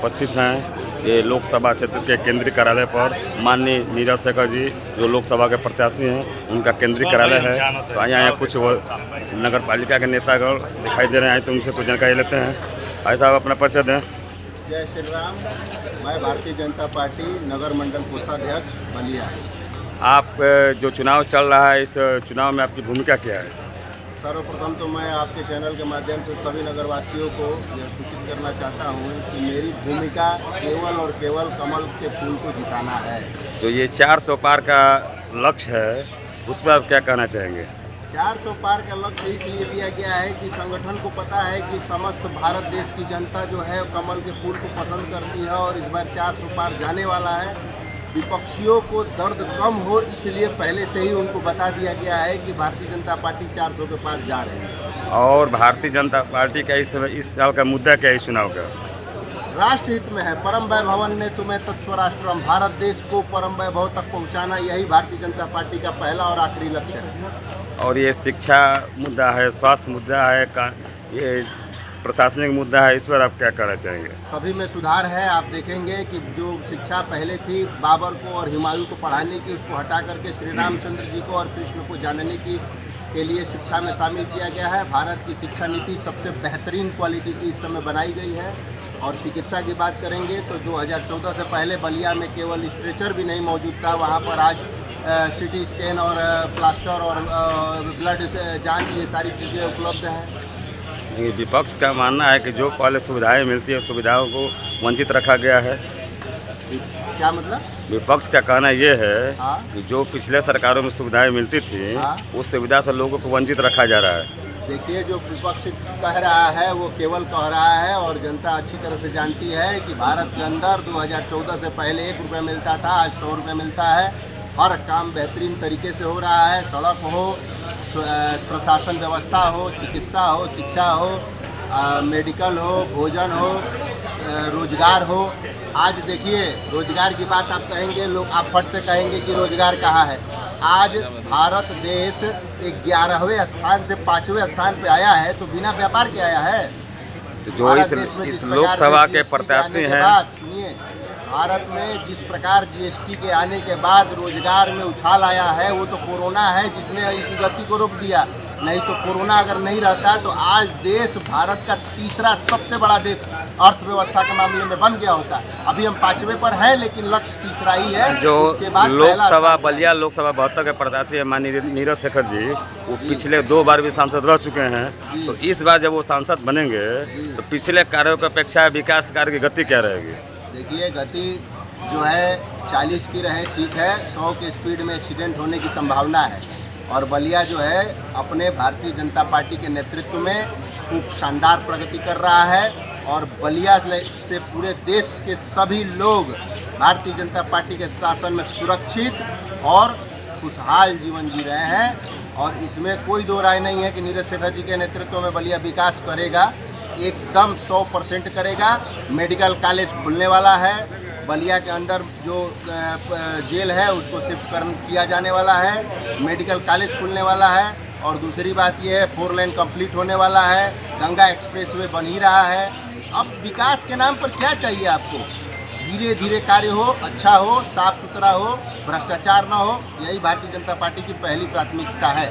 उपस्थित हैं ये लोकसभा क्षेत्र के केंद्रीय कार्यालय पर। माननीय नीरज शेखर जी जो लोकसभा के प्रत्याशी हैं, उनका केंद्रीय कार्यालय है। तो यहाँ कुछ नगर पालिका के नेतागण दिखाई दे रहे हैं, तो उनसे कुछ जानकारी लेते हैं। भाई साहब अपना परिचय दें। जय श्री राम। मैं भारतीय जनता पार्टी नगर मंडल कोषाध्यक्ष बलिया। आप जो चुनाव चल रहा है, इस चुनाव में आपकी भूमिका क्या है? सर्वप्रथम तो मैं आपके चैनल के माध्यम से सभी नगरवासियों को यह सूचित करना चाहता हूं कि मेरी भूमिका केवल और केवल कमल के फूल को जिताना है। तो ये 400 पार का लक्ष्य है, उस पर आप क्या कहना चाहेंगे? 400 पार का लक्ष्य इसलिए दिया गया है कि संगठन को पता है कि समस्त भारत देश की जनता जो है कमल के फूल को पसंद करती है और इस बार 400 पार जाने वाला है। विपक्षियों को दर्द कम हो, इसलिए पहले से ही उनको बता दिया गया है कि भारतीय जनता पार्टी 400 के पार जा रही है। और भारतीय जनता पार्टी का इस साल का मुद्दा क्या है इस चुनाव का? राष्ट्र हित में है। परम वैभवन ने तुम्हें तत्स्वराष्ट्रम, भारत देश को परम वैभव तक पहुंचाना, यही भारतीय जनता पार्टी का पहला और आखिरी लक्ष्य है। और ये शिक्षा मुद्दा है, स्वास्थ्य मुद्दा है, ये प्रशासनिक मुद्दा है, इस पर आप क्या कहना चाहेंगे? सभी में सुधार है। आप देखेंगे कि जो शिक्षा पहले थी बाबर को और हुमायूं को पढ़ाने की, उसको हटा करके श्री रामचंद्र जी को और कृष्ण को जानने की के लिए शिक्षा में शामिल किया गया है। भारत की शिक्षा नीति सबसे बेहतरीन क्वालिटी की इस समय बनाई गई है। और चिकित्सा की बात करेंगे तो 2014 से पहले बलिया में केवल स्ट्रेचर भी नहीं मौजूद था, वहाँ पर आज सिटी स्कैन और प्लास्टर और ब्लड जांच, ये सारी चीज़ें उपलब्ध हैं। विपक्ष का मानना है कि जो पहले सुविधाएं मिलती है, सुविधाओं को वंचित रखा गया है। क्या मतलब? विपक्ष का कहना ये है हाँ? कि जो पिछले सरकारों में सुविधाएं मिलती थी, हाँ? उस सुविधा से लोगों को वंचित रखा जा रहा है। देखिए, जो विपक्ष कह रहा है वो केवल कह रहा है, और जनता अच्छी तरह से जानती है कि भारत के अंदर 2014 से पहले 1 रुपये मिलता था, आज 100 रुपये मिलता है। हर काम बेहतरीन तरीके से हो रहा है। सड़क हो, प्रशासन व्यवस्था हो, चिकित्सा हो, शिक्षा हो, मेडिकल हो, भोजन हो, रोजगार हो। आज देखिए, रोजगार की बात आप कहेंगे, लोग आप फट से कहेंगे कि रोजगार कहाँ है। आज भारत देश 11वें स्थान से 5वें स्थान पे आया है, तो बिना व्यापार के आया है। तो जो इस लोकसभा के प्रत्याशी हैं, सुनिए, भारत में जिस प्रकार जीएसटी के आने के बाद रोजगार में उछाल आया है, वो तो कोरोना है जिसने इसकी गति को रोक दिया। नहीं तो कोरोना अगर नहीं रहता तो आज देश भारत का तीसरा सबसे बड़ा देश अर्थव्यवस्था के मामले में बन गया होता। अभी हम 5वें पर हैं, लेकिन लक्ष्य तीसरा ही है। जो लोकसभा बलिया लोकसभा 72 के प्रत्याशी है माननीय नीरज शेखर जी, वो पिछले 2 बार भी सांसद रह चुके हैं। तो इस बार जब वो सांसद बनेंगे तो पिछले कार्यों की अपेक्षा विकास कार्य की गति क्या रहेगी? देखिए, गति जो है 40 की रहे ठीक है, 100 के स्पीड में एक्सीडेंट होने की संभावना है। और बलिया जो है अपने भारतीय जनता पार्टी के नेतृत्व में खूब शानदार प्रगति कर रहा है। और बलिया से पूरे देश के सभी लोग भारतीय जनता पार्टी के शासन में सुरक्षित और खुशहाल जीवन जी रहे हैं। और इसमें कोई दो राय नहीं है कि नीरज शेखर जी के नेतृत्व में बलिया विकास करेगा, एकदम 100% करेगा। मेडिकल कॉलेज खुलने वाला है, बलिया के अंदर जो जेल है उसको शिफ्ट किया जाने वाला है, मेडिकल कॉलेज खुलने वाला है। और दूसरी बात यह है, 4 लेन कंप्लीट होने वाला है, गंगा एक्सप्रेसवे बन ही रहा है। अब विकास के नाम पर क्या चाहिए आपको? धीरे धीरे कार्य हो, अच्छा हो, साफ सुथरा हो, भ्रष्टाचार ना हो, यही भारतीय जनता पार्टी की पहली प्राथमिकता है।